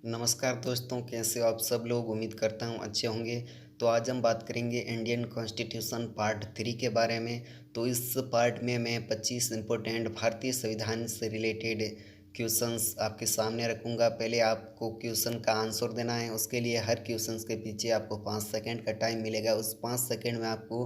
नमस्कार दोस्तों, कैसे हो आप सब लोग। उम्मीद करता हूँ अच्छे होंगे। तो आज हम बात करेंगे इंडियन कॉन्स्टिट्यूशन पार्ट 3 के बारे में। तो इस पार्ट में मैं 25 इम्पोर्टेंट भारतीय संविधान से रिलेटेड क्वेश्चंस आपके सामने रखूँगा। पहले आपको क्वेश्चन का आंसर देना है। उसके लिए हर क्वेश्चंस के पीछे आपको 5 सेकंड का टाइम मिलेगा। उस 5 सेकंड में आपको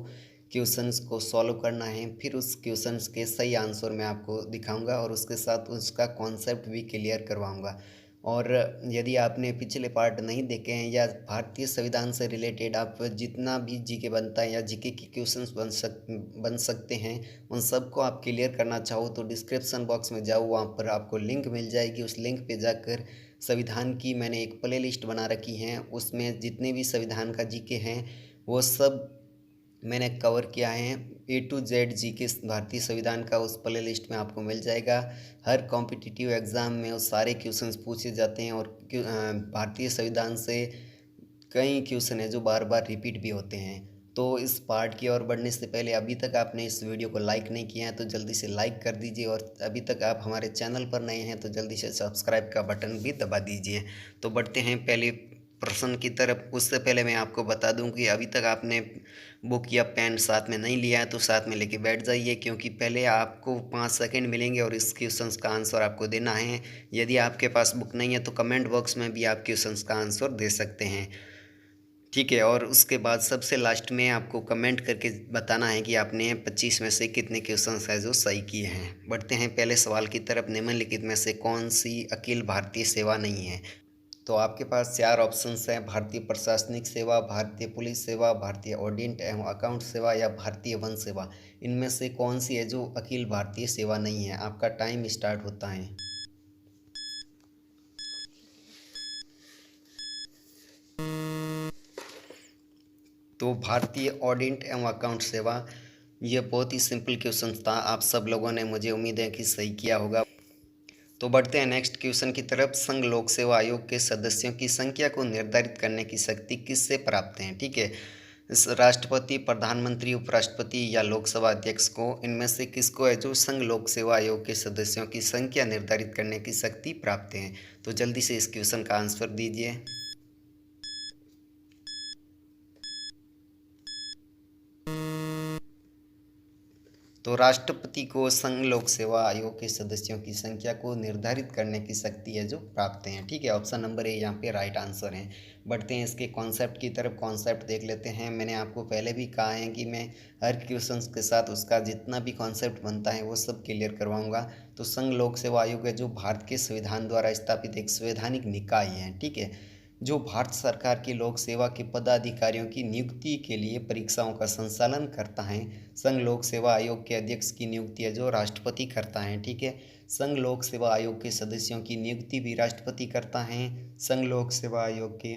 क्वेश्चंस को सॉल्व करना है। फिर उस क्वेश्चंस के सही आंसर मैं आपको दिखाऊंगा और उसके साथ उसका कॉन्सेप्ट भी क्लियर करवाऊंगा। और यदि आपने पिछले पार्ट नहीं देखे हैं या भारतीय संविधान से रिलेटेड आप जितना भी जीके बनता है या जीके के क्वेश्चंस बन सकते हैं, उन सबको आप क्लियर करना चाहो तो डिस्क्रिप्शन बॉक्स में जाओ, वहाँ पर आपको लिंक मिल जाएगी। उस लिंक पे जाकर संविधान की मैंने एक प्ले लिस्ट बना रखी है। उसमें जितने भी संविधान का जीके हैं वो सब मैंने कवर किया है। A to Z जी के भारतीय संविधान का उस प्ले लिस्ट में आपको मिल जाएगा। हर कॉम्पिटिटिव एग्ज़ाम में वो सारे क्वेश्चंस पूछे जाते हैं और भारतीय संविधान से कई क्वेश्चन हैं जो बार बार रिपीट भी होते हैं। तो इस पार्ट की ओर बढ़ने से पहले अभी तक आपने इस वीडियो को लाइक नहीं किया है तो जल्दी से लाइक कर दीजिए, और अभी तक आप हमारे चैनल पर नए हैं तो जल्दी से सब्सक्राइब का बटन भी दबा दीजिए। तो बढ़ते हैं पहले प्रश्न की तरफ। उससे पहले मैं आपको बता दूं कि अभी तक आपने बुक या पेन साथ में नहीं लिया है तो साथ में लेके बैठ जाइए, क्योंकि पहले आपको 5 सेकंड मिलेंगे और इस क्वेश्चंस का आंसर आपको देना है। यदि आपके पास बुक नहीं है तो कमेंट बॉक्स में भी आप क्वेश्चंस का आंसर दे सकते हैं, ठीक है। और उसके बाद सबसे लास्ट में आपको कमेंट करके बताना है कि आपने 25 में से कितने क्वेश्चंस हैं जो सही किए हैं। बढ़ते हैं पहले सवाल की तरफ। निम्नलिखित में से कौन सी अखिल भारतीय सेवा नहीं है? तो आपके पास 4 ऑप्शंस हैं: भारतीय प्रशासनिक सेवा, भारतीय पुलिस सेवा, भारतीय ऑडिट एवं अकाउंट सेवा या भारतीय वन सेवा। इनमें से कौन सी है जो अखिल भारतीय सेवा नहीं है? आपका टाइम स्टार्ट होता है। तो भारतीय ऑडिट एवं अकाउंट सेवा, ये बहुत ही सिंपल क्वेश्चन था। आप सब लोगों ने, मुझे उम्मीद है कि सही किया होगा। तो बढ़ते हैं नेक्स्ट क्वेश्चन की तरफ। संघ लोक सेवा आयोग के सदस्यों की संख्या को निर्धारित करने की शक्ति किससे प्राप्त है? ठीक है, राष्ट्रपति, प्रधानमंत्री, उपराष्ट्रपति या लोकसभा अध्यक्ष को, इनमें से किसको है जो संघ लोक सेवा आयोग के सदस्यों की संख्या निर्धारित करने की शक्ति प्राप्त है? तो जल्दी से इस क्वेश्चन का आंसर दीजिए। तो राष्ट्रपति को संघ लोक सेवा आयोग के सदस्यों की संख्या को निर्धारित करने की शक्ति है जो प्राप्त है, ठीक है। ऑप्शन नंबर ए यहाँ पे राइट आंसर है। बढ़ते हैं इसके कॉन्सेप्ट की तरफ। कॉन्सेप्ट देख लेते हैं। मैंने आपको पहले भी कहा है कि मैं हर क्वेश्चन के साथ उसका जितना भी कॉन्सेप्ट बनता है वो सब क्लियर करवाऊंगा। तो संघ लोक सेवा आयोग है जो भारत के संविधान द्वारा स्थापित एक संवैधानिक निकाय है, ठीक है, जो भारत सरकार की लोक सेवा के पदाधिकारियों की नियुक्ति के लिए परीक्षाओं का संचालन करता है। संघ लोक सेवा आयोग के अध्यक्ष की नियुक्ति है जो राष्ट्रपति करता है, ठीक है। संघ लोक सेवा आयोग के सदस्यों की नियुक्ति भी राष्ट्रपति करता है। संघ लोक सेवा आयोग के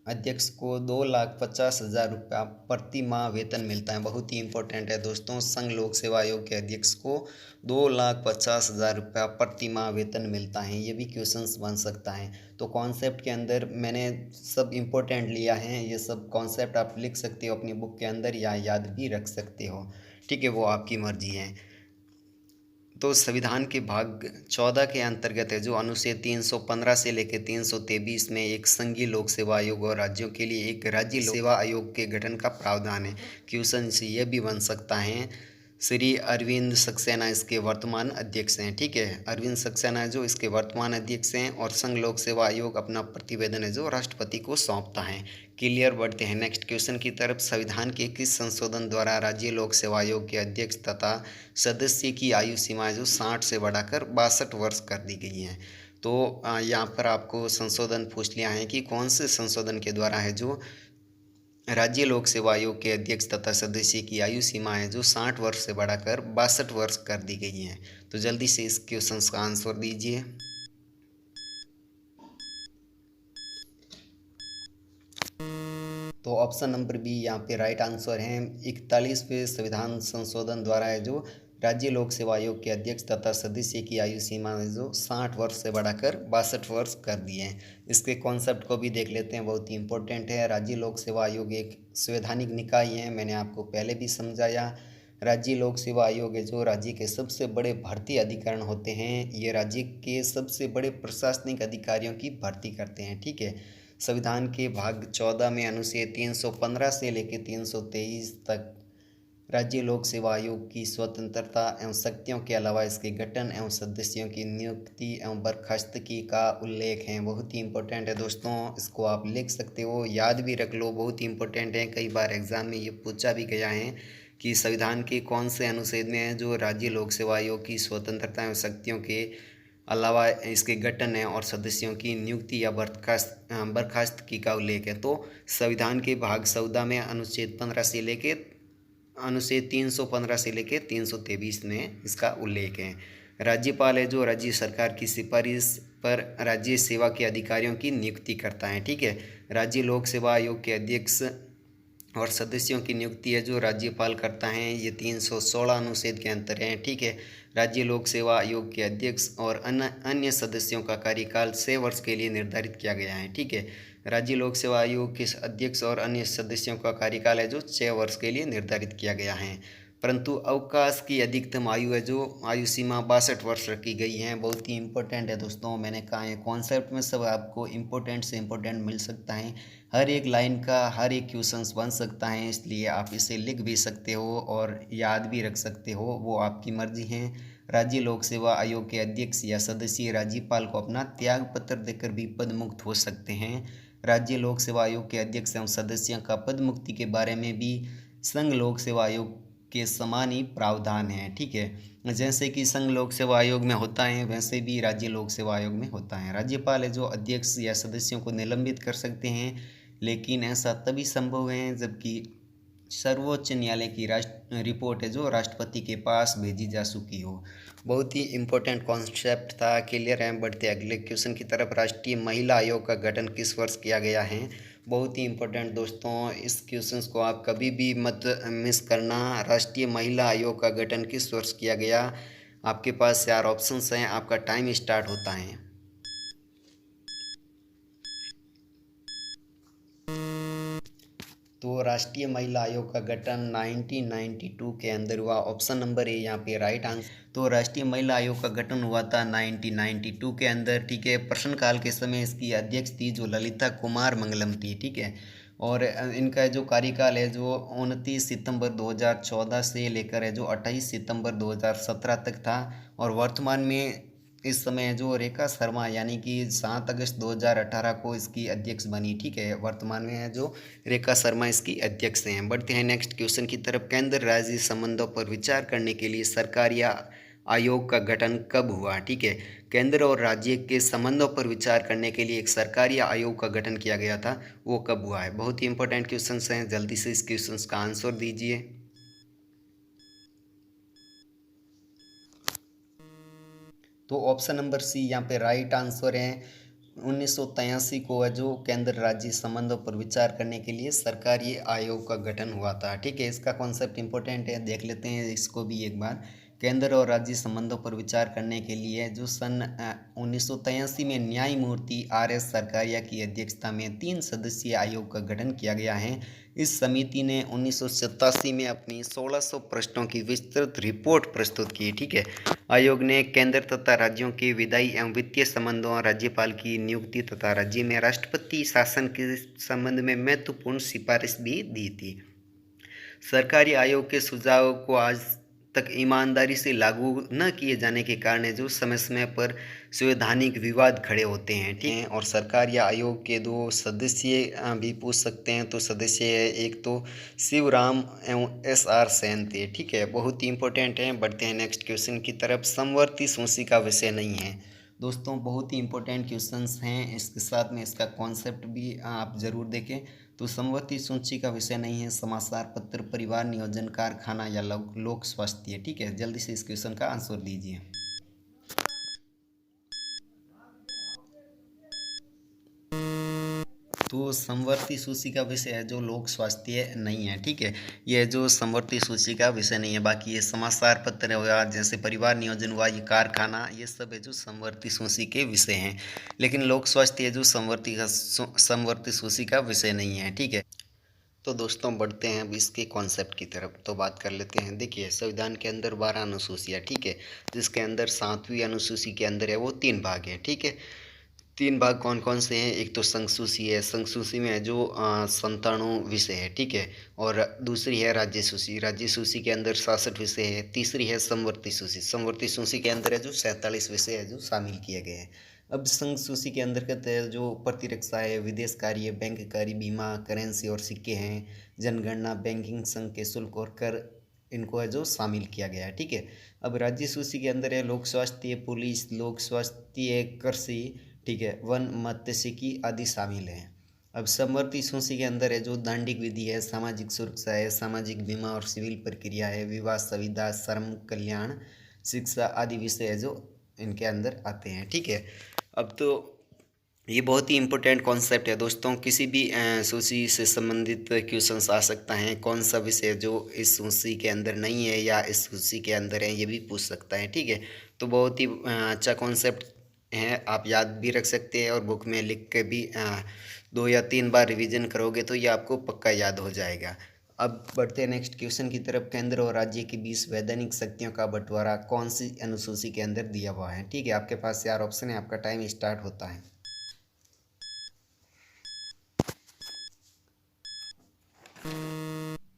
अध्यक्ष को 2,50,000 रुपया प्रति माह वेतन मिलता है। बहुत ही इंपॉर्टेंट है दोस्तों, संघ लोक सेवा आयोग के अध्यक्ष को 2,50,000 रुपया प्रति माह वेतन मिलता है। ये भी क्वेश्चंस बन सकता है। तो कॉन्सेप्ट के अंदर मैंने सब इम्पोर्टेंट लिया है। ये सब कॉन्सेप्ट आप लिख सकते हो अपनी बुक के अंदर या याद भी रख सकते हो, ठीक है, वो आपकी मर्जी है। तो संविधान के भाग 14 के अंतर्गत है जो अनुच्छेद 315 से लेकर 323 में एक संघीय लोक सेवा आयोग और राज्यों के लिए एक राज्य सेवा आयोग के गठन का प्रावधान है। क्वेश्चन से यह भी बन सकता है। श्री अरविंद सक्सेना इसके वर्तमान अध्यक्ष हैं, ठीक है। अरविंद सक्सेना है जो इसके वर्तमान अध्यक्ष हैं, और संघ लोक सेवा आयोग अपना प्रतिवेदन है जो राष्ट्रपति को सौंपता है। क्लियर। बढ़ते हैं नेक्स्ट क्वेश्चन की तरफ। संविधान के किस संशोधन द्वारा राज्य लोक सेवा आयोग के अध्यक्ष तथा सदस्य की आयु सीमा जो 60 से बढ़ाकर 62 वर्ष कर दी गई है? तो यहाँ पर आपको संशोधन पूछ लिया है कि कौन से संशोधन के द्वारा है जो राज्य लोक सेवा आयोग के अध्यक्ष तथा सदस्य की आयु सीमा है जो 60 वर्ष से बढ़ाकर 62 वर्ष कर दी गई है। तो जल्दी से इस क्वेश्चन का आंसर दीजिए। तो ऑप्शन नंबर बी यहाँ पे राइट आंसर है। 41वें संविधान संशोधन द्वारा है जो राज्य लोक सेवा आयोग के अध्यक्ष तथा सदस्य की आयु सीमा है जो 60 वर्ष से बढ़ाकर 62 वर्ष कर दिए हैं। इसके कॉन्सेप्ट को भी देख लेते हैं, बहुत ही इंपॉर्टेंट है। राज्य लोक सेवा आयोग एक संवैधानिक निकाय है, मैंने आपको पहले भी समझाया। राज्य लोक सेवा आयोग है जो राज्य के सबसे बड़े भर्ती अधिकरण होते हैं। ये राज्य के सबसे बड़े प्रशासनिक अधिकारियों की भर्ती करते हैं। ठीक है, संविधान के भाग 14 में अनुच्छेद 315 से लेकर 323 तक राज्य लोक सेवा आयोग की स्वतंत्रता एवं शक्तियों के अलावा इसके गठन एवं सदस्यों की नियुक्ति एवं बर्खास्तगी का उल्लेख है। बहुत ही इंपॉर्टेंट है दोस्तों, इसको आप लिख सकते हो, याद भी रख लो, बहुत ही इंपॉर्टेंट है। कई बार एग्जाम में ये पूछा भी गया है कि संविधान के कौन से अनुच्छेद में है जो राज्य लोक सेवा आयोग की स्वतंत्रता एवं शक्तियों के अलावा इसके गठन है और सदस्यों की नियुक्ति या बर्खास्तगी का उल्लेख है। तो संविधान के भाग 14 में अनुच्छेद 15 से लेके अनुच्छेद 315 से लेकर 323 में इसका उल्लेख है। राज्यपाल है जो राज्य सरकार की सिफारिश पर राज्य सेवा के अधिकारियों की नियुक्ति करता है। ठीक है, राज्य लोक सेवा आयोग के अध्यक्ष और सदस्यों की नियुक्ति है जो राज्यपाल करता है। ये 316 अनुच्छेद के अंतर हैं। ठीक है, राज्य लोक सेवा आयोग के अध्यक्ष और अन्य सदस्यों का कार्यकाल 6 वर्ष के लिए निर्धारित किया गया है। ठीक है, राज्य लोक सेवा आयोग के अध्यक्ष और अन्य सदस्यों का कार्यकाल है जो 6 वर्ष के लिए निर्धारित किया गया है। परंतु अवकाश की अधिकतम आयु है जो आयु सीमा 62 वर्ष रखी गई है। बहुत ही इंपॉर्टेंट है दोस्तों, मैंने कहा है कॉन्सेप्ट में सब आपको इम्पोर्टेंट से इम्पोर्टेंट मिल सकता है। हर एक लाइन का हर एक क्वेश्चंस बन सकता है, इसलिए आप इसे लिख भी सकते हो और याद भी रख सकते हो, वो आपकी मर्जी है। राज्य लोक सेवा आयोग के अध्यक्ष या सदस्य राज्यपाल को अपना त्याग पत्र देकर भी पद मुक्त हो सकते हैं। राज्य लोक सेवा आयोग के अध्यक्ष एवं सदस्यों का पद मुक्ति के बारे में भी संघ लोक सेवा आयोग के समान ही प्रावधान है। ठीक है, जैसे कि संघ लोक सेवा आयोग में होता है वैसे भी राज्य लोक सेवा आयोग में होता है। राज्यपाल है जो अध्यक्ष या सदस्यों को निलंबित कर सकते हैं, लेकिन ऐसा तभी संभव है जबकि सर्वोच्च न्यायालय की रिपोर्ट है जो राष्ट्रपति के पास भेजी जा चुकी हो। बहुत ही इम्पोर्टेंट कॉन्सेप्ट था, क्लियर है। बढ़ते अगले क्वेश्चन की तरफ। राष्ट्रीय महिला आयोग का गठन किस वर्ष किया गया है? बहुत ही इम्पोर्टेंट दोस्तों, इस क्वेश्चन को आप कभी भी मत मिस करना। राष्ट्रीय महिला आयोग का गठन किस वर्ष किया गया? आपके पास 4 ऑप्शंस हैं, आपका टाइम स्टार्ट होता है। तो राष्ट्रीय महिला आयोग का गठन 1992 के अंदर हुआ। ऑप्शन नंबर ए यहाँ पे राइट आंसर। तो राष्ट्रीय महिला आयोग का गठन हुआ था 1992 के अंदर। ठीक है, प्रश्नकाल के समय इसकी अध्यक्ष थी जो ललिता कुमार मंगलम थी। ठीक है, और इनका जो कार्यकाल है जो 29 सितंबर 2014 से लेकर है जो 28 सितंबर 2017 तक था। और वर्तमान में इस समय जो रेखा शर्मा यानी कि 7 अगस्त 2018 को इसकी अध्यक्ष बनी। ठीक है, वर्तमान में है जो रेखा शर्मा इसकी अध्यक्ष हैं। बढ़ते हैं नेक्स्ट क्वेश्चन की तरफ। केंद्र राज्य संबंधों पर विचार करने के लिए सरकार या आयोग का गठन कब हुआ? ठीक है, केंद्र और राज्य के संबंधों पर विचार करने के लिए एक सरकार या आयोग का गठन किया गया था, वो कब हुआ है? बहुत ही इंपॉर्टेंट क्वेश्चन हैं, जल्दी से इस क्वेश्चन का आंसर दीजिए। तो ऑप्शन नंबर सी यहाँ पे राइट आंसर है। 1983 को है जो केंद्र राज्य संबंधों पर विचार करने के लिए सरकारी आयोग का गठन हुआ था। ठीक है, इसका कॉन्सेप्ट इंपॉर्टेंट है, देख लेते हैं इसको भी एक बार। केंद्र और राज्य संबंधों पर विचार करने के लिए जो सन 1983 में न्यायमूर्ति RS सरकारिया की अध्यक्षता में 3 सदस्यीय आयोग का गठन किया गया है। इस समिति ने 1987 में अपनी 1600 प्रश्नों की विस्तृत रिपोर्ट प्रस्तुत की। ठीक है, आयोग ने केंद्र तथा राज्यों के विधायी एवं वित्तीय संबंधों, राज्यपाल की नियुक्ति तथा राज्य में राष्ट्रपति शासन के संबंध में महत्वपूर्ण सिफारिश भी दी थी। सरकारी आयोग के सुझाव को आज तक ईमानदारी से लागू न किए जाने के कारण जो समय समय पर संवैधानिक विवाद खड़े होते हैं। ठीक है, और सरकार या आयोग के 2 सदस्य भी पूछ सकते हैं। तो सदस्य है, एक तो शिवराम एवं SR सेन थे। ठीक है, बहुत ही इंपॉर्टेंट है। बढ़ते हैं नेक्स्ट क्वेश्चन की तरफ। समवर्ती सूची का विषय नहीं है दोस्तों, बहुत ही इंपॉर्टेंट क्वेश्चंस हैं, इसके साथ में इसका कॉन्सेप्ट भी आप ज़रूर देखें। तो समवर्ती सूची का विषय नहीं है समाचार पत्र, परिवार नियोजन, कारखाना या लोक स्वास्थ्य। ठीक है, जल्दी से इस क्वेश्चन का आंसर दीजिए। तो समवर्ती सूची का विषय है जो लोक स्वास्थ्य नहीं है। ठीक है, यह जो समवर्ती सूची का विषय नहीं है। बाकी ये समाचार पत्र हुआ, जैसे परिवार नियोजन हुआ, ये कारखाना, ये सब है जो समवर्ती सूची के विषय हैं। लेकिन लोक स्वास्थ्य है जो समवर्ती सूची का विषय नहीं है। ठीक है, तो दोस्तों बढ़ते हैं अब इसके कॉन्सेप्ट की तरफ। तो बात कर लेते हैं। देखिए, संविधान के अंदर 12 अनुसूचियाँ, ठीक है, जिसके अंदर 7वीं अनुसूची के अंदर है वो 3 भाग हैं, ठीक है। 3 भाग कौन कौन से हैं? एक तो संसूची है, संसूची में है जो 97 विषय है, ठीक है। और दूसरी है राज्य सूची, राज्य सूची के अंदर 66 विषय है। तीसरी है समवर्ती सूची, समवर्ती सूची के अंदर है जो 47 विषय है जो शामिल किए गए हैं। अब संघ सूची के अंतर्गत जो प्रतिरक्षा है, विदेश कार्य, बैंक कार्य, बीमा, करेंसी और सिक्के हैं, जनगणना, बैंकिंग, संघ के शुल्क और कर, इनको है जो शामिल किया गया है, ठीक है। अब राज्य सूची के अंदर है लोक स्वास्थ्य, पुलिस, लोक स्वास्थ्य, कृषि, ठीक है, वन, मत्स्यिकी आदि शामिल हैं। अब समवर्ती सूची के अंदर है जो दंडिक विधि है, सामाजिक सुरक्षा है, सामाजिक बीमा और सिविल प्रक्रिया है, विवाह सुविधा, श्रम कल्याण, शिक्षा आदि विषय है जो इनके अंदर आते हैं, ठीक है। अब तो ये बहुत ही इम्पोर्टेंट कॉन्सेप्ट है दोस्तों। किसी भी सूची से संबंधित क्वेश्चंस आ सकता है। कौन सा विषय जो इस सूची के अंदर नहीं है या इस सूची के अंदर है, ये भी पूछ सकता है, ठीक है। तो बहुत ही अच्छा कॉन्सेप्ट है, आप याद भी रख सकते हैं और बुक में लिख के भी 2 या 3 बार रिवीजन करोगे तो ये आपको पक्का याद हो जाएगा। अब बढ़ते हैं नेक्स्ट क्वेश्चन की तरफ। केंद्र और राज्य के बीच वैधानिक शक्तियों का बंटवारा कौन सी अनुसूची के अंदर दिया हुआ है, ठीक है। आपके पास 4 ऑप्शन है, आपका टाइम स्टार्ट होता है।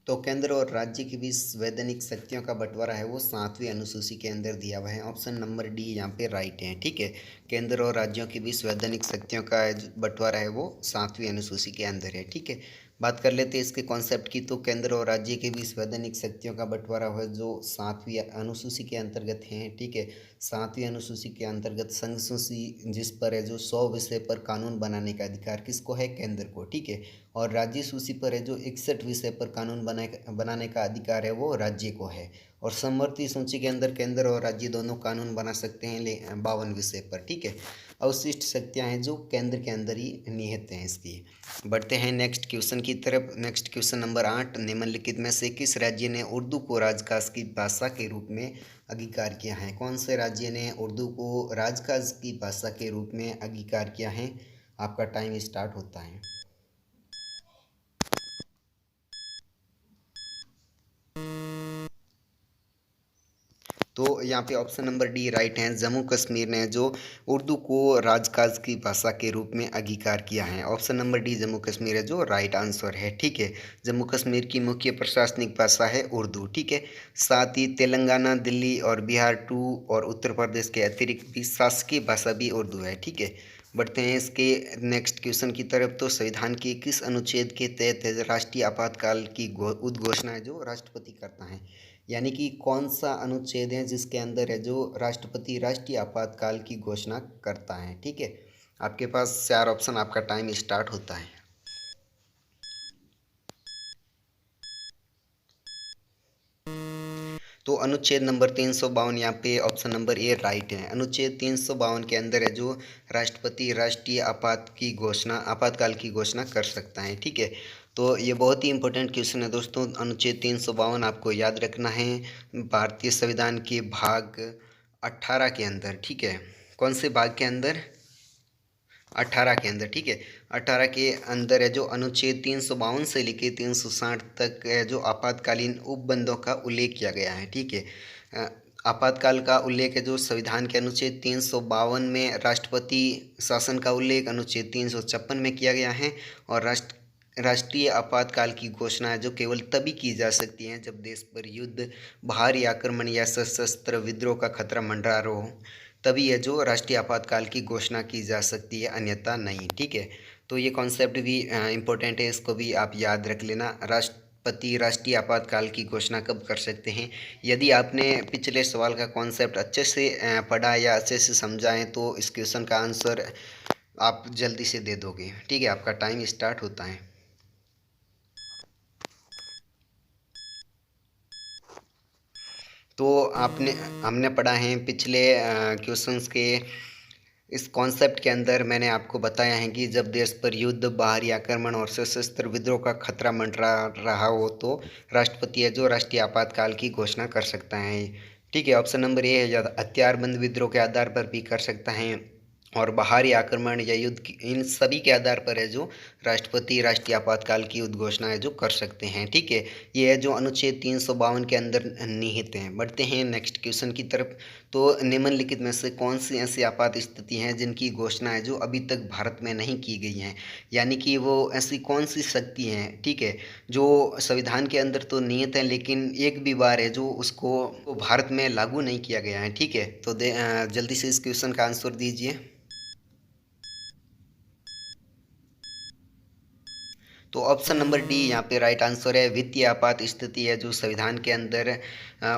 तो केंद्र और राज्य के बीच वैधानिक शक्तियों का बंटवारा है वो 7वीं अनुसूची के अंदर दिया हुआ है। ऑप्शन नंबर डी यहाँ पे राइट है, ठीक है। केंद्र और राज्यों के बीच वैधानिक शक्तियों का बंटवारा है वो 7वीं अनुसूची के अंदर है, ठीक है। बात कर लेते हैं इसके कॉन्सेप्ट की। तो केंद्र और राज्य के बीच वैधानिक शक्तियों का बंटवारा है जो 7वीं अनुसूची के अंतर्गत है, ठीक है। 7वीं अनुसूची के अंतर्गत संघ सूची जिस पर है जो 100 विषय पर कानून बनाने का अधिकार किसको है? केंद्र को, ठीक है। और राज्य सूची पर है जो 61 विषय पर कानून बनाने का अधिकार है वो राज्य को है। और समवर्ती सूची के अंदर केंद्र और राज्य दोनों कानून बना सकते हैं 52 विषय पर, ठीक है। अवशिष्ट शक्तियाँ हैं जो केंद्र के अंदर ही निहित हैं इसकी। बढ़ते हैं नेक्स्ट क्वेश्चन की तरफ। नेक्स्ट क्वेश्चन नंबर 8, निम्नलिखित में से किस राज्य ने उर्दू को राजकाज की भाषा के रूप में अंगीकार किया है? कौन से राज्य ने उर्दू को राजकाज की भाषा के रूप में अंगीकार किया है? आपका टाइम स्टार्ट होता है। तो यहाँ पे ऑप्शन नंबर डी राइट है। जम्मू कश्मीर ने जो उर्दू को राजकाज की भाषा के रूप में अंगीकार किया है। Option number D Jammu Kashmir है जो राइट आंसर है, ठीक है। जम्मू कश्मीर की मुख्य प्रशासनिक भाषा है उर्दू, ठीक है। साथ ही तेलंगाना, दिल्ली और बिहार टू और उत्तर प्रदेश के अतिरिक्त भी शासकीय भाषा भी उर्दू है, ठीक है। बढ़ते हैं इसके नेक्स्ट क्वेश्चन की तरफ। तो संविधान के किस अनुच्छेद के तहत राष्ट्रीय आपातकाल की उद्घोषणा है जो राष्ट्रपति करता है? यानी कि कौन सा अनुच्छेद है जिसके अंदर है जो राष्ट्रपति राष्ट्रीय आपातकाल की घोषणा करता है, ठीक है। आपके पास 4 ऑप्शन, आपका टाइम स्टार्ट होता है। तो अनुच्छेद नंबर 352 यहाँ पे ऑप्शन नंबर ए राइट है। अनुच्छेद 352 के अंदर है जो राष्ट्रपति राष्ट्रीय आपातकाल की घोषणा कर सकता है, ठीक है। तो ये बहुत ही इंपॉर्टेंट क्वेश्चन है दोस्तों। अनुच्छेद 352 आपको याद रखना है भारतीय संविधान के भाग 18 के अंदर, ठीक है। कौन से भाग के अंदर? 18 के अंदर, ठीक है। 18 के अंदर है जो अनुच्छेद 352 से लेके 360 तक है जो आपातकालीन उपबंधों का उल्लेख किया गया है, ठीक है। आपातकाल का उल्लेख है जो संविधान के अनुच्छेद 352 में, राष्ट्रपति शासन का उल्लेख अनुच्छेद 356 में किया गया है। और राष्ट्रीय आपातकाल की घोषणा है जो केवल तभी की जा सकती है जब देश पर युद्ध, बाहरी आक्रमण या सशस्त्र विद्रोह का खतरा मंडरा रहा हो, तभी है जो राष्ट्रीय आपातकाल की घोषणा की जा सकती है, अन्यथा नहीं, ठीक है। तो ये कॉन्सेप्ट भी इम्पोर्टेंट है, इसको भी आप याद रख लेना। राष्ट्रपति राष्ट्रीय आपातकाल की घोषणा कब कर सकते हैं? यदि आपने पिछले सवाल का कॉन्सेप्ट अच्छे से पढ़ा या अच्छे से समझा है तो इस क्वेश्चन का आंसर आप जल्दी से दे दोगे, ठीक है। आपका टाइम स्टार्ट होता है। तो आपने हमने पढ़ा है पिछले क्वेश्चंस के इस कॉन्सेप्ट के अंदर मैंने आपको बताया है कि जब देश पर युद्ध, बाहरी आक्रमण और सशस्त्र विद्रोह का खतरा मंडरा रहा हो तो राष्ट्रपति है जो राष्ट्रीय आपातकाल की घोषणा कर सकता है, ठीक है। ऑप्शन नंबर ए है या हथियारबंद विद्रोह के आधार पर भी कर सकता है। और बाहरी आक्रमण या युद्ध इन सभी के आधार पर है जो राष्ट्रपति राष्ट्रीय आपातकाल की उद्घोषणा है जो कर सकते हैं। ठीक है, ये है जो अनुच्छेद 352 के अंदर निहित हैं। बढ़ते हैं नेक्स्ट क्वेश्चन की तरफ। तो निम्नलिखित में से कौन सी ऐसी आपात स्थिति हैं जिनकी घोषणा है जो अभी तक भारत में नहीं की गई हैं, यानी कि वो ऐसी कौन सी शक्ति हैं, ठीक है, जो संविधान के अंदर तो निहित है लेकिन एक भी बार है जो उसको भारत में लागू नहीं किया गया है। ठीक है, तो जल्दी से इस क्वेश्चन का आंसर दीजिए। तो ऑप्शन नंबर डी यहाँ पे राइट आंसर है। वित्तीय आपात स्थिति है जो संविधान के अंदर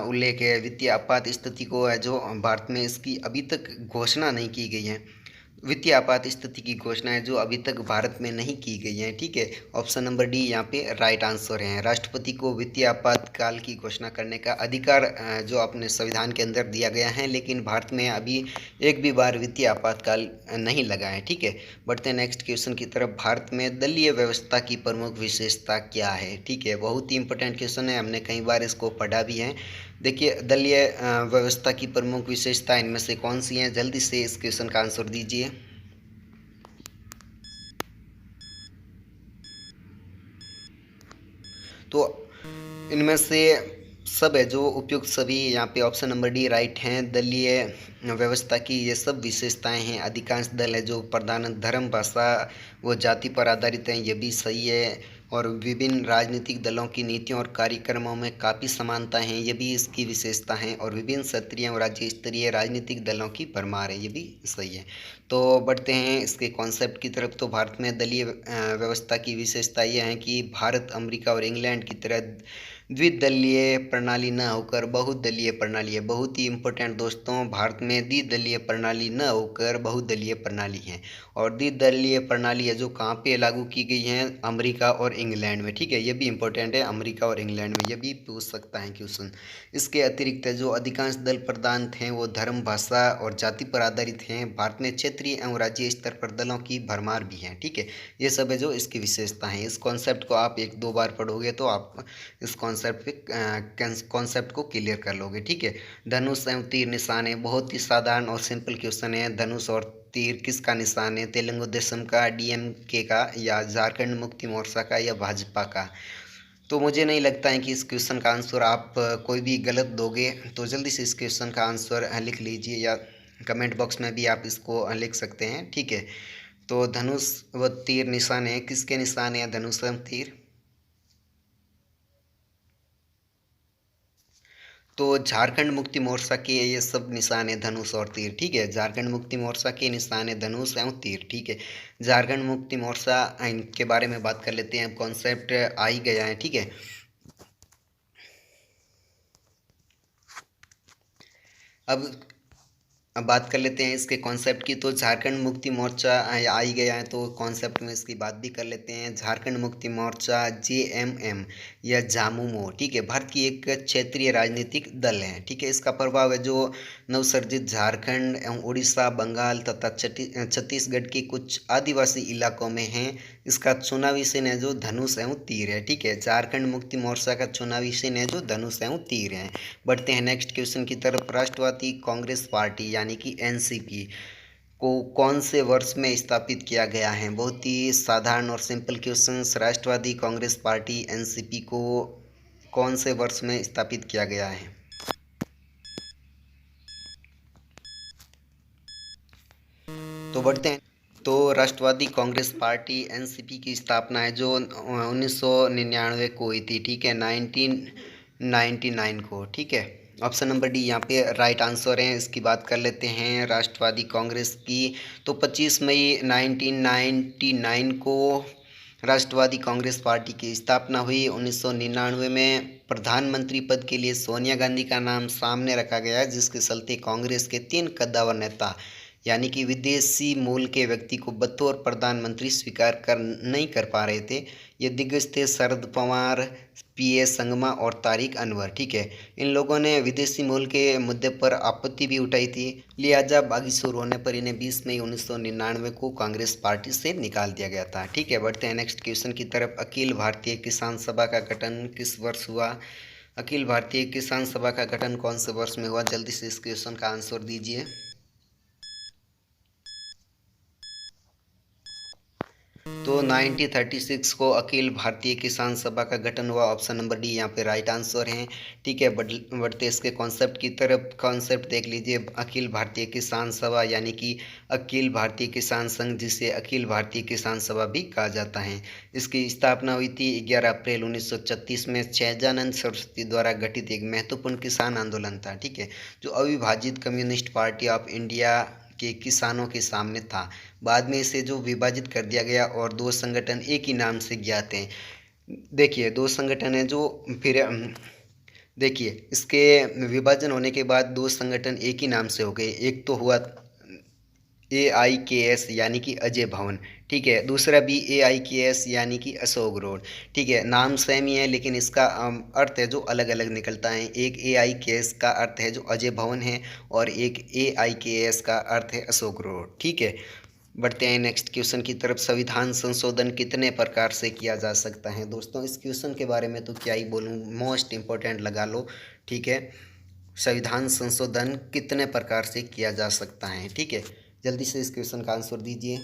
उल्लेख है। वित्तीय आपात स्थिति को है जो भारत में इसकी अभी तक घोषणा नहीं की गई है। वित्तीय आपात स्थिति की घोषणा है जो अभी तक भारत में नहीं की गई है। ठीक है, ऑप्शन नंबर डी यहाँ पे राइट आंसर है। राष्ट्रपति को वित्तीय आपातकाल की घोषणा करने का अधिकार जो अपने संविधान के अंदर दिया गया है, लेकिन भारत में अभी एक भी बार वित्तीय आपातकाल नहीं लगा है। ठीक है, बढ़ते हैं नेक्स्ट क्वेश्चन की तरफ। भारत में दलीय व्यवस्था की प्रमुख विशेषता क्या है? ठीक है, बहुत ही इंपॉर्टेंट क्वेश्चन है, हमने कई बार इसको पढ़ा भी है। देखिए, दलीय व्यवस्था की प्रमुख विशेषता इनमें से कौन सी हैं? जल्दी से इस क्वेश्चन का आंसर दीजिए। तो इनमें से सब है जो उपयुक्त सभी यहाँ पे ऑप्शन नंबर डी राइट हैं। दलीय व्यवस्था की ये सब विशेषताएं हैं। अधिकांश दल है जो प्रधान धर्म, भाषा व जाति पर आधारित हैं, ये भी सही है। और विभिन्न राजनीतिक दलों की नीतियों और कार्यक्रमों में काफ़ी समानता हैं, ये भी इसकी विशेषता हैं। और विभिन्न क्षेत्रीय और राज्य स्तरीय राजनीतिक दलों की भरमार है, ये भी सही है। तो बढ़ते हैं इसके कॉन्सेप्ट की तरफ। तो भारत में दलीय व्यवस्था की विशेषता यह है कि भारत अमेरिका और इंग्लैंड की तरह द्विदलीय प्रणाली न होकर बहुदलीय प्रणाली है। बहुत ही इम्पोर्टेंट दोस्तों, भारत में द्विदलीय प्रणाली न होकर बहुदलीय प्रणाली है। और द्विदलीय प्रणाली है जो कहाँ पे लागू की गई है? अमेरिका और इंग्लैंड में। ठीक है, ये भी इम्पोर्टेंट है, अमेरिका और इंग्लैंड में, ये भी पूछ सकता है क्वेश्चन। इसके अतिरिक्त जो अधिकांश दल प्रधान थे वो धर्म, भाषा और जाति पर आधारित हैं। भारत में क्षेत्रीय एवं राज्य स्तर पर दलों की भरमार भी है। ठीक है, ये सब है जो इसकी विशेषता है। इस कॉन्सेप्ट को आप एक दो बार पढ़ोगे तो आप इस कॉन्सेप्ट को क्लियर कर लोगे। ठीक है, धनुष एवं तीर निशान है। बहुत ही साधारण और सिंपल क्वेश्चन है। धनुष और तीर किसका निशान है? तेलुगु देशम का, डीएमके का, या झारखंड मुक्ति मोर्चा का, या भाजपा का? तो मुझे नहीं लगता है कि इस क्वेश्चन का आंसर आप कोई भी गलत दोगे। तो जल्दी से इस क्वेश्चन का आंसर लिख लीजिए, या कमेंट बॉक्स में भी आप इसको लिख सकते हैं। ठीक है, तो धनुष व तीर निशान है, किसके निशान है धनुष एवं तीर? तो झारखंड मुक्ति मोर्चा के ये सब निशान है, धनुष और तीर। ठीक है, झारखंड मुक्ति मोर्चा के निशान है धनुष एवं तीर। ठीक है, झारखंड मुक्ति मोर्चा इनके बारे में बात कर लेते हैं। कॉन्सेप्ट आ ही गया है। ठीक है, अब बात कर लेते हैं इसके कॉन्सेप्ट की। तो झारखंड मुक्ति मोर्चा आ ही गया है, तो कॉन्सेप्ट में इसकी बात भी कर लेते हैं। झारखंड मुक्ति मोर्चा जेएमएम या झामुमो, ठीक है, भारत की एक क्षेत्रीय राजनीतिक दल है। ठीक है, इसका प्रभाव है जो नवसर्जित झारखंड एवं उड़ीसा, बंगाल तथा छत्तीसगढ़ के कुछ आदिवासी इलाकों में है। इसका चुनावी चिन्ह है जो धनुष एवं तीर है। ठीक है, झारखंड मुक्ति मोर्चा का चुनावी चिन्ह है जो धनुष एवं तीर है। बढ़ते हैं नेक्स्ट क्वेश्चन की तरफ। राष्ट्रवादी कांग्रेस पार्टी यानी कि एनसीपी को कौन से वर्ष में स्थापित किया गया है? बहुत ही साधारण और सिंपल क्वेश्चन। राष्ट्रवादी कांग्रेस पार्टी एनसीपी को कौन से वर्ष में स्थापित किया गया है? तो बढ़ते हैं। तो राष्ट्रवादी कांग्रेस पार्टी एनसीपी की स्थापना है जो 1999 को हुई थी। ठीक है, 1999 को। ठीक है, ऑप्शन नंबर डी यहाँ पे राइट आंसर है। इसकी बात कर लेते हैं राष्ट्रवादी कांग्रेस की। तो 25 मई 1999 को राष्ट्रवादी कांग्रेस पार्टी की स्थापना हुई। 1999 में प्रधानमंत्री पद के लिए सोनिया गांधी का नाम सामने रखा गया, जिसके चलते कांग्रेस के 3 कद्दावर नेता यानी कि विदेशी मूल के व्यक्ति को बतौर प्रधानमंत्री स्वीकार कर नहीं कर पा रहे थे। ये दिग्गज थे शरद पवार, पीए संगमा और तारिक अनवर। ठीक है, इन लोगों ने विदेशी मूल के मुद्दे पर आपत्ति भी उठाई थी, लिहाजा बागी शुरू होने पर इन्हें 20 मई 1999 को कांग्रेस पार्टी से निकाल दिया गया था। ठीक है, बढ़ते हैं नेक्स्ट क्वेश्चन की तरफ। अखिल भारतीय किसान सभा का गठन किस वर्ष हुआ? अखिल भारतीय किसान सभा का गठन कौन से वर्ष में हुआ? जल्दी से इस क्वेश्चन का आंसर दीजिए। तो 1936 को अखिल भारतीय किसान सभा का गठन हुआ। ऑप्शन नंबर डी यहाँ पे राइट आंसर है। ठीक है, बढ़ते इसके कॉन्सेप्ट की तरफ। कॉन्सेप्ट देख लीजिए, अखिल भारतीय किसान सभा यानी कि अखिल भारतीय किसान संघ, जिसे अखिल भारतीय किसान सभा भी कहा जाता है। इसकी स्थापना हुई थी 11 अप्रैल 1936 में सहजानंद सरस्वती द्वारा गठित एक महत्वपूर्ण किसान आंदोलन था। ठीक है, जो अविभाजित कम्युनिस्ट पार्टी ऑफ इंडिया के किसानों के सामने था। बाद में इसे जो विभाजित कर दिया गया और दो संगठन एक ही नाम से ज्ञात हैं। देखिए, दो संगठन है जो फिर देखिए, इसके विभाजन होने के बाद दो संगठन एक ही नाम से हो गए। एक तो हुआ AIKS यानी कि अजय भवन। ठीक है, दूसरा भी AIKS यानी कि अशोक रोड। ठीक है, नाम सेम ही है लेकिन इसका अर्थ है जो अलग अलग निकलता है। एक AIKS का अर्थ है जो अजय भवन है और एक AIKS का अर्थ है अशोक रोड। ठीक है, बढ़ते हैं नेक्स्ट क्वेश्चन की तरफ। संविधान संशोधन कितने प्रकार से किया जा सकता है? दोस्तों, इस क्वेश्चन के बारे में तो क्या ही बोलूँ, मोस्ट इम्पोर्टेंट लगा लो। ठीक है, संविधान संशोधन कितने प्रकार से किया जा सकता है? ठीक है, जल्दी से इस क्वेश्चन का आंसर दीजिए।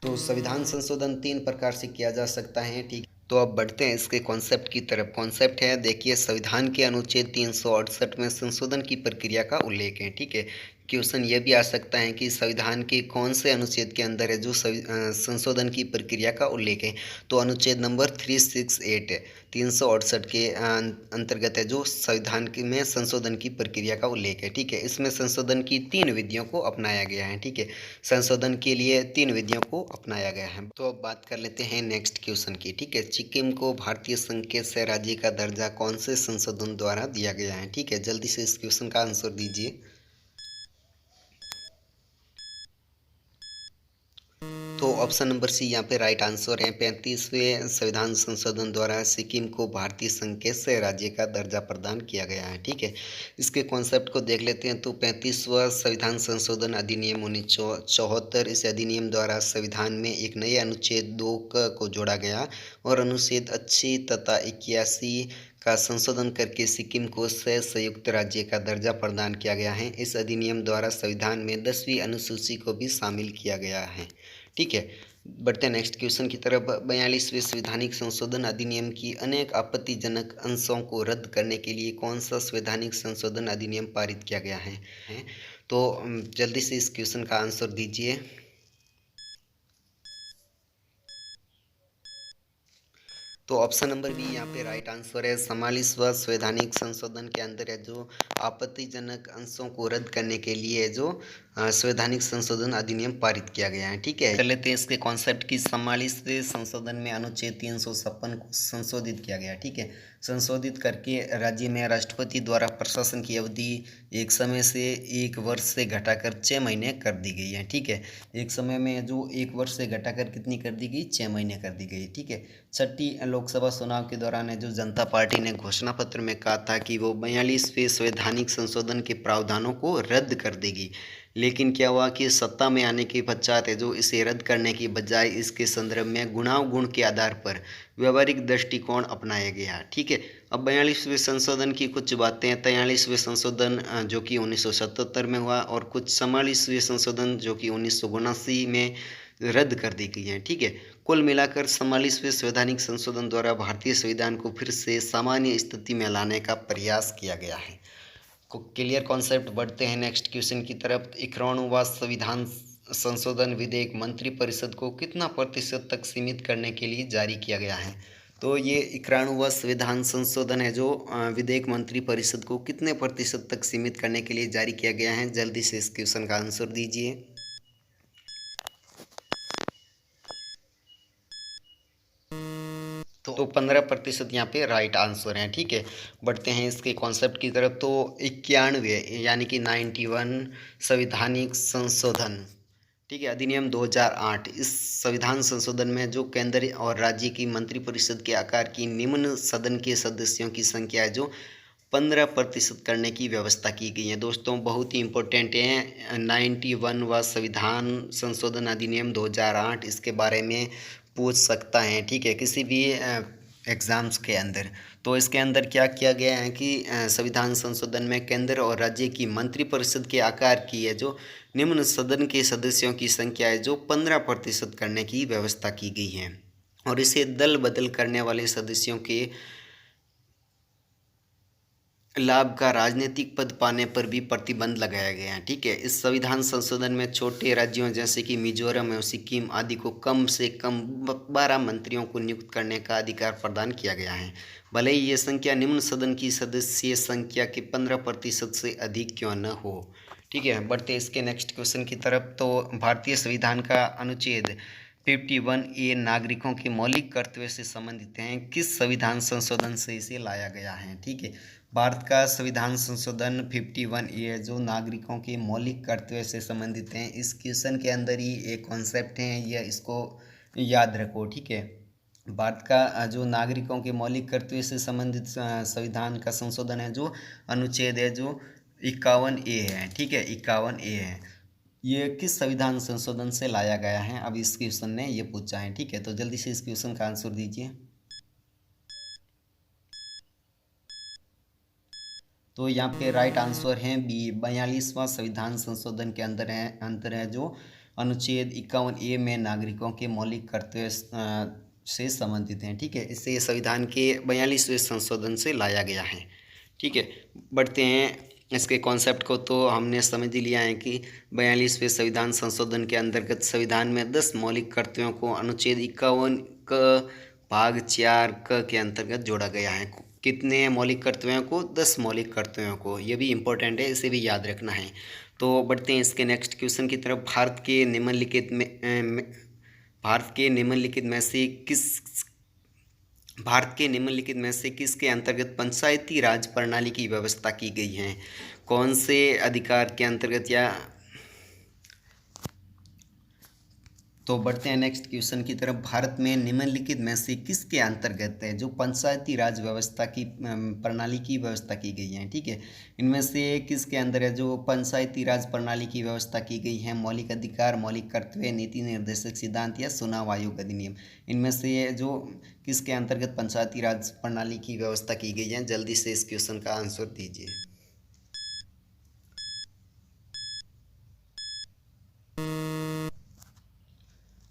तो संविधान संशोधन 3 प्रकार से किया जा सकता है। ठीक, तो अब बढ़ते हैं इसके कॉन्सेप्ट की तरफ। कॉन्सेप्ट है, देखिए, संविधान के अनुच्छेद 368 में संशोधन की प्रक्रिया का उल्लेख है। ठीक है, क्वेश्चन ये भी आ सकता है कि संविधान के कौन से अनुच्छेद के अंदर है जो संशोधन की प्रक्रिया का उल्लेख है। तो अनुच्छेद नंबर 368 है, 368 के अंतर्गत है जो संविधान में संशोधन की प्रक्रिया का उल्लेख है। ठीक है, इसमें संशोधन की 3 विधियों को अपनाया गया है। ठीक है, संशोधन के लिए 3 विधियों को अपनाया गया है। तो अब बात कर लेते हैं नेक्स्ट क्वेश्चन की। ठीक है, सिक्किम को भारतीय संघ के सह राज्य का दर्जा कौन से संशोधन द्वारा दिया गया है? ठीक है, जल्दी से इस क्वेश्चन का आंसर दीजिए। तो ऑप्शन नंबर सी यहाँ पे राइट आंसर है। 35वें संविधान संशोधन द्वारा सिक्किम को भारतीय संघ के सह राज्य का दर्जा प्रदान किया गया है। ठीक है, इसके कॉन्सेप्ट को देख लेते हैं। तो 35वां संविधान संशोधन अधिनियम 1974, इस अधिनियम द्वारा संविधान में एक नए अनुच्छेद 2 को जोड़ा गया और अनुच्छेद 80 तथा 81 का संशोधन करके सिक्किम को सह संयुक्त राज्य का दर्जा प्रदान किया गया है। इस अधिनियम द्वारा संविधान में 10वीं अनुसूची को भी शामिल किया गया है। ठीक है, बढ़ते हैं नेक्स्ट क्वेश्चन की तरफ। 42वें संवैधानिक संशोधन अधिनियम की अनेक आपत्तिजनक अंशों को रद्द करने के लिए कौन सा संवैधानिक संशोधन अधिनियम पारित किया गया है? तो जल्दी से इस क्वेश्चन का आंसर दीजिए। तो ऑप्शन नंबर बी यहाँ पे राइट आंसर है। 44वां संवैधानिक संशोधन के अंदर है जो आपत्तिजनक अंशों को रद्द करने के लिए जो संवैधानिक संशोधन अधिनियम पारित किया गया है। ठीक है, कर लेते हैं इसके कॉन्सेप्ट की। 44वें संशोधन में अनुच्छेद 356 को संशोधित किया गया। ठीक है, संशोधित करके राज्य में राष्ट्रपति द्वारा प्रशासन की अवधि एक समय से 1 वर्ष से घटाकर 6 महीने कर दी गई है। ठीक है, एक समय में जो 1 वर्ष से घटाकर कितनी कर दी गई? 6 महीने कर दी गई। ठीक है, छठी लोकसभा चुनाव के दौरान जो जनता पार्टी ने घोषणा पत्र में कहा था कि वो 42वें संवैधानिक संशोधन के प्रावधानों को रद्द कर देगी, लेकिन क्या हुआ कि सत्ता में आने के पश्चात है जो इसे रद्द करने की बजाय इसके संदर्भ में गुणावगुण के आधार पर व्यवहारिक दृष्टिकोण अपनाया गया। ठीक है, अब 42वें संशोधन की कुछ बातें। 43वें संशोधन जो कि 1977 में हुआ और कुछ 44वें संशोधन जो कि 1979 में रद्द कर दी गई हैं। ठीक है, कुल मिलाकर 44वें संवैधानिक संशोधन द्वारा भारतीय संविधान को फिर से सामान्य स्थिति में लाने का प्रयास किया गया है। Clear concept. बढ़ते हैं नेक्स्ट क्वेश्चन की तरफ। 91वां संविधान संशोधन विधेयक मंत्रिपरिषद को कितना प्रतिशत तक सीमित करने के लिए जारी किया गया है? तो ये 91वां संविधान संशोधन है जो विधेयक मंत्रिपरिषद को कितने प्रतिशत तक सीमित करने के लिए जारी किया गया है? जल्दी से इस क्वेश्चन का आंसर दीजिए। तो 15% यहाँ पे राइट आंसर है। ठीक है, बढ़ते हैं इसके कॉन्सेप्ट की तरफ। तो 91 यानी कि 91 संवैधानिक संशोधन, ठीक है, अधिनियम 2008, इस संविधान संशोधन में जो केंद्र और राज्य की मंत्रिपरिषद के आकार की निम्न सदन के सदस्यों की संख्या है जो 15% करने की व्यवस्था की गई है। दोस्तों, बहुत ही इम्पोर्टेंट है 91वां संविधान संशोधन अधिनियम 2008, इसके बारे में पूछ सकता है। ठीक है, किसी भी एग्ज़ाम्स के अंदर। तो इसके अंदर क्या किया गया है कि संविधान संशोधन में केंद्र और राज्य की मंत्रिपरिषद के आकार की है जो निम्न सदन के सदस्यों की संख्या है जो 15% करने की व्यवस्था की गई है। और इसे दल बदल करने वाले सदस्यों के लाभ का राजनीतिक पद पाने पर भी प्रतिबंध लगाया गया है। ठीक है, इस संविधान संशोधन में छोटे राज्यों जैसे कि मिजोरम और सिक्किम आदि को कम से कम 12 मंत्रियों को नियुक्त करने का अधिकार प्रदान किया गया है, भले ही ये संख्या निम्न सदन की सदस्य संख्या के 15% से अधिक क्यों न हो। ठीक है, बढ़ते इसके नेक्स्ट क्वेश्चन की तरफ। तो भारतीय संविधान का अनुच्छेद 51A नागरिकों के मौलिक कर्तव्य से संबंधित हैं, किस संविधान संशोधन से इसे लाया गया है। ठीक है, भारत का संविधान संशोधन 51A जो नागरिकों के मौलिक कर्तव्य से संबंधित हैं, इस क्वेश्चन के अंदर ही एक कॉन्सेप्ट है, यह इसको याद रखो। ठीक है, भारत का जो नागरिकों के मौलिक कर्तव्य से संबंधित संविधान का संशोधन है, जो अनुच्छेद है जो 51A है। ठीक है, 51A है, ये किस संविधान संशोधन से लाया गया है, अब इस क्वेश्चन ने ये पूछा है। ठीक है, तो जल्दी से इस क्वेश्चन का आंसर दीजिए। तो यहाँ पे राइट आंसर है बी, 42वां संविधान संशोधन के अंतर है जो अनुच्छेद 51A में नागरिकों के मौलिक कर्तव्य से संबंधित हैं। ठीक है, इससे संविधान के 42वें संशोधन से लाया गया है। ठीक है, बढ़ते हैं इसके कॉन्सेप्ट को। तो हमने समझ लिया है कि 42वें संविधान संशोधन के अंतर्गत संविधान में 10 मौलिक कर्तव्यों को अनुच्छेद 51 क भाग 4 क के अंतर्गत जोड़ा गया है। कितने मौलिक कर्तव्यों को, 10 मौलिक कर्तव्यों को, ये भी इम्पोर्टेंट है, इसे भी याद रखना है। तो बढ़ते हैं इसके नेक्स्ट क्वेश्चन की तरफ। भारत के निम्नलिखित में से किसके अंतर्गत पंचायती राज प्रणाली की व्यवस्था की गई है। कौन से अधिकार के अंतर्गत या तो बढ़ते हैं नेक्स्ट क्वेश्चन की तरफ। भारत में निम्नलिखित में से किसके अंतर्गत है जो पंचायती राज व्यवस्था की प्रणाली की व्यवस्था की गई है। ठीक है, इनमें से किसके अंदर है जो पंचायती राज प्रणाली की व्यवस्था की गई है। मौलिक अधिकार, मौलिक कर्तव्य, नीति निर्देशक सिद्धांत या चुनाव आयोग अधिनियम, इनमें से जो किसके अंतर्गत पंचायती राज प्रणाली की व्यवस्था की गई है, जल्दी से इस क्वेश्चन का आंसर दीजिए।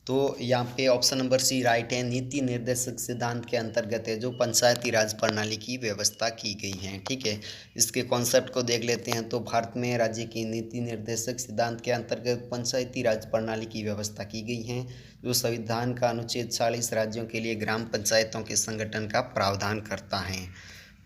तो यहाँ पे ऑप्शन नंबर सी राइट है, नीति निर्देशक सिद्धांत के अंतर्गत है जो पंचायती राज प्रणाली की व्यवस्था की गई है। ठीक है, इसके कॉन्सेप्ट को देख लेते हैं। तो भारत में राज्य की नीति निर्देशक सिद्धांत के अंतर्गत पंचायती राज प्रणाली की व्यवस्था की गई है, जो संविधान का अनुच्छेद 40 राज्यों के लिए ग्राम पंचायतों के संगठन का प्रावधान करता है।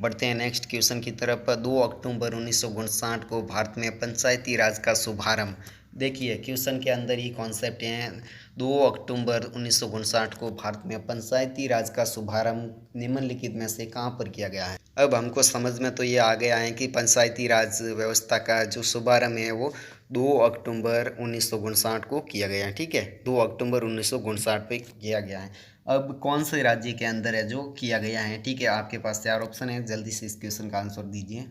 बढ़ते हैं नेक्स्ट क्वेश्चन की तरफ। 2 अक्टूबर 1959 को भारत में पंचायती राज का शुभारंभ, देखिए क्वेश्चन के अंदर ही कॉन्सेप्ट हैं। 2 अक्टूबर 1959 को भारत में पंचायती राज का शुभारंभ निम्नलिखित में से कहाँ पर किया गया है। अब हमको समझ में तो ये आ गया है कि पंचायती राज व्यवस्था का जो शुभारंभ है वो 2 अक्टूबर 1959 को किया गया है। ठीक है, 2 अक्टूबर 1959 पे किया गया है। अब कौन से राज्य के अंदर है जो किया गया है। ठीक है, आपके पास 4 ऑप्शन है, जल्दी से इस क्वेश्चन का आंसर दीजिए।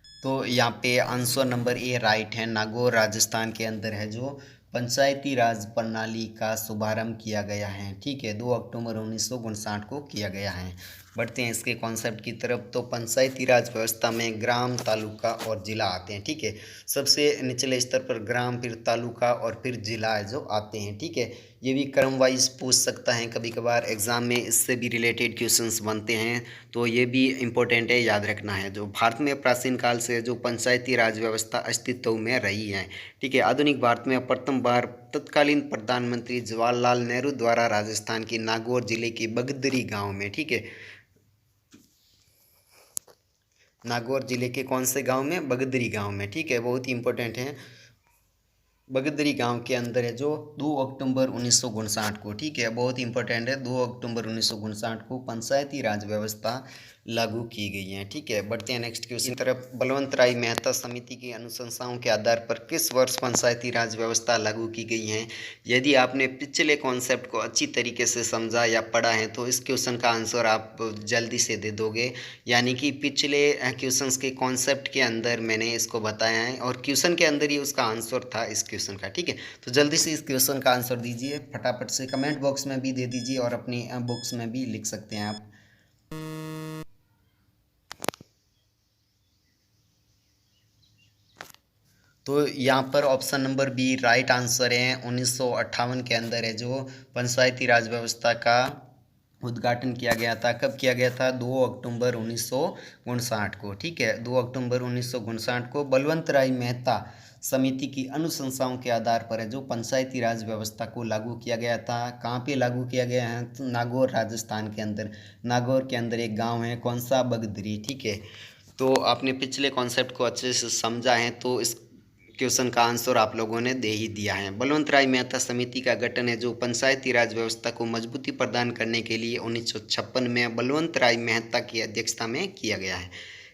तो यहाँ पे आंसर नंबर ए राइट है, नागौर राजस्थान के अंदर है जो पंचायती राज प्रणाली का शुभारंभ किया गया है। ठीक है, 2 अक्टूबर 1959 को किया गया है। बढ़ते हैं इसके कॉन्सेप्ट की तरफ। तो पंचायती राज व्यवस्था में ग्राम, तालुका और जिला आते हैं। ठीक है, सबसे निचले स्तर पर ग्राम, फिर तालुका और फिर जिला जो आते हैं। ठीक है, ये भी क्रम वाइज पूछ सकता है, कभी कभार एग्जाम में इससे भी रिलेटेड क्वेश्चंस बनते हैं, तो ये भी इम्पोर्टेंट है, याद रखना है। जो भारत में प्राचीन काल से जो पंचायती राज व्यवस्था अस्तित्व में रही है। ठीक है, आधुनिक भारत में प्रथम बार तत्कालीन प्रधानमंत्री जवाहरलाल नेहरू द्वारा राजस्थान के नागौर जिले के बगदरी गांव में, ठीक है, नागौर जिले के कौन से गांव में, बगदरी गांव में। ठीक है, बहुत ही इंपॉर्टेंट है, बगदरी गांव के अंदर है जो 2 अक्टूबर 1959 को, ठीक है, बहुत इंपॉर्टेंट है, 2 अक्टूबर 1959 को पंचायती राज व्यवस्था लागू की गई है। ठीक है, बढ़ते हैं नेक्स्ट क्वेश्चन तरफ। बलवंत राय मेहता समिति की अनुशंसाओं के आधार पर किस वर्ष पंचायती राज व्यवस्था लागू की गई है। यदि आपने पिछले कॉन्सेप्ट को अच्छी तरीके से समझा या पढ़ा है तो इस क्वेश्चन का आंसर आप जल्दी से दे दोगे, यानी कि पिछले क्वेश्चंस के कॉन्सेप्ट के अंदर मैंने इसको बताया है और क्वेश्चन के अंदर ही उसका आंसर था इस क्वेश्चन का। ठीक है, तो जल्दी से इस क्वेश्चन का आंसर दीजिए, फटाफट से कमेंट बॉक्स में भी दे दीजिए और अपनी बुक्स में भी लिख सकते हैं आप। तो यहाँ पर option number B right answer है। 1958 के अंदर है जो पंचायती राज व्यवस्था का उद्घाटन किया गया था। कब किया गया था? 2 अक्टूबर 1959 को। ठीक है, 2 अक्टूबर 1959 को बलवंत राय मेहता समिति की अनुशंसाओं के आधार पर है जो पंचायती राज व्यवस्था को लागू किया गया था। कहाँ पे लागू किया गया है? तो नागौर, राजस्थान के अंदर। नागौर के अंदर एक गांव है, कौन सा? बगधरी। ठीक है, तो आपने पिछले कॉन्सेप्ट को अच्छे से समझा है तो इस क्वेश्चन का आंसर आप लोगों ने दे ही दिया है। बलवंत राय मेहता समिति का गठन है जो पंचायती राज व्यवस्था को मजबूती प्रदान करने के लिए 1956 में बलवंत राय मेहता की अध्यक्षता में किया गया है।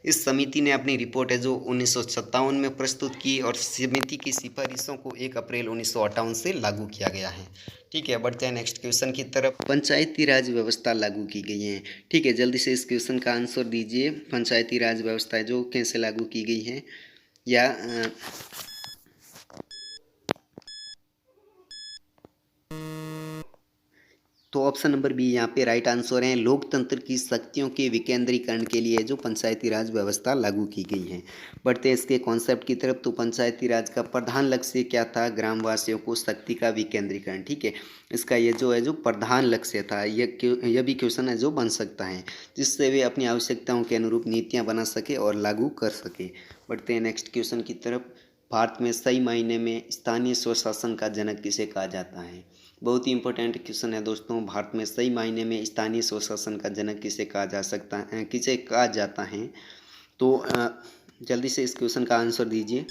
इस समिति ने अपनी रिपोर्ट है जो 1957 में प्रस्तुत की और समिति की सिफारिशों को 1 अप्रैल 1958 से लागू किया गया है। ठीक है, बढ़ते हैं नेक्स्ट क्वेश्चन की तरफ। पंचायती राज व्यवस्था लागू की गई है। ठीक है, जल्दी से इस क्वेश्चन का आंसर दीजिए। पंचायती राज व्यवस्था जो कैसे लागू की गई है, या तो ऑप्शन नंबर बी यहाँ पे राइट आंसर है। लोकतंत्र की शक्तियों के विकेंद्रीकरण के लिए जो पंचायती राज व्यवस्था लागू की गई है। बढ़ते हैं इसके कॉन्सेप्ट की तरफ। तो पंचायती राज का प्रधान लक्ष्य क्या था? ग्रामवासियों को शक्ति का विकेंद्रीकरण। ठीक है, इसका ये जो है जो प्रधान लक्ष्य था, यह भी क्वेश्चन है जो बन सकता है, जिससे वे अपनी आवश्यकताओं के अनुरूप नीतियाँ बना सके और लागू कर सके। बढ़ते हैं नेक्स्ट क्वेश्चन की तरफ। भारत में सही मायने में स्थानीय स्वशासन का जनक किसे कहा जाता है? बहुत ही इंपॉर्टेंट क्वेश्चन है दोस्तों। भारत में सही मायने में स्थानीय स्वशासन का जनक किसे कहा जा सकता है, किसे कहा जाता है? तो जल्दी से इस क्वेश्चन का आंसर दीजिए।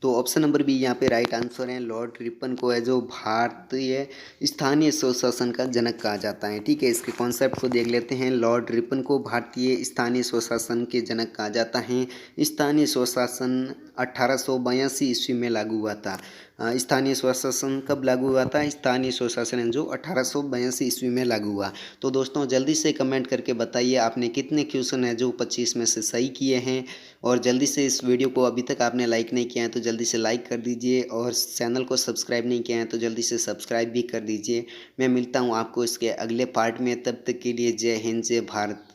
तो ऑप्शन नंबर बी यहाँ पे राइट आंसर है। लॉर्ड रिपन को है जो भारतीय स्थानीय स्वशासन का जनक कहा जाता है। ठीक है, इसके कॉन्सेप्ट को देख लेते हैं। लॉर्ड रिपन को भारतीय स्थानीय स्वशासन के जनक कहा जाता है। स्थानीय स्वशासन 1882 ईस्वी में लागू हुआ था। स्थानीय स्वशासन कब लागू हुआ था? स्थानीय स्वशासन जो 1882 ईस्वी में लागू हुआ। तो दोस्तों जल्दी से कमेंट करके बताइए आपने कितने क्वेश्चन है जो 25 में से सही किए हैं। और जल्दी से इस वीडियो को अभी तक आपने लाइक नहीं किया है तो जल्दी से लाइक कर दीजिए, और चैनल को सब्सक्राइब नहीं किया है तो जल्दी से सब्सक्राइब भी कर दीजिए। मैं मिलता हूँ आपको इसके अगले पार्ट में, तब तक के लिए जय हिंद, जय भारत।